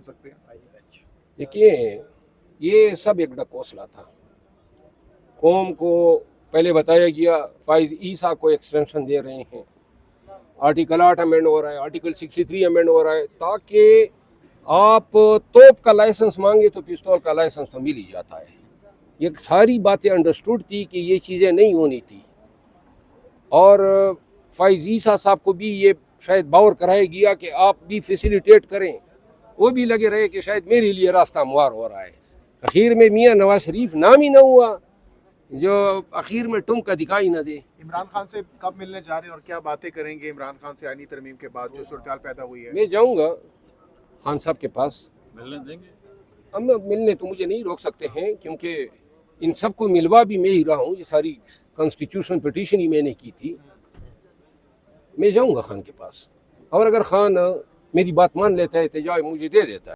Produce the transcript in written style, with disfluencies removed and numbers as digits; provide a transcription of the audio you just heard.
सकते हैं। देखिए, ये सब एक ढकोसला था। कौम को पहले बताया गया फाइज ईसा को एक्सटेंशन दे रहे हैं, आर्टिकल 8 अमेंड हो रहा है, आर्टिकल 63 अमेंड हो रहा है, ताकि आप तोप का लाइसेंस मांगे तो पिस्तौल का लाइसेंस तो मिल ही जाता है। ये सारी बातें अंडरस्टूड थी कि ये चीज़ें नहीं होनी थी, और फाइज ईसा साहब को भी ये शायद बावर कराया गया कि आप भी फैसिलिटेट करें। वो भी लगे रहे कि शायद मेरे लिए रास्ता मुहार हो रहा है। आखिर में मियाँ नवाज शरीफ नाम ही ना हुआ, जो आखिर में टुमका दिखाई ना दे। इमरान खान से कब मिलने जा रहे हैं और क्या बातें करेंगे इमरान खान से आईनी तरमीम के बाद जो सूरत पैदा हुई है? मैं जाऊंगा खान साहब के पास, मिलने देंगे? अब मिलने तो मुझे नहीं रोक सकते हैं, क्योंकि इन सबको मिलवा भी मैं ही रहा हूँ। ये सारी कॉन्स्टिट्यूशन पिटीशन ही मैंने की थी। मैं जाऊंगा खान के पास, और अगर खान मेरी बात मान लेता है, एहतजाज मुझे दे देता है।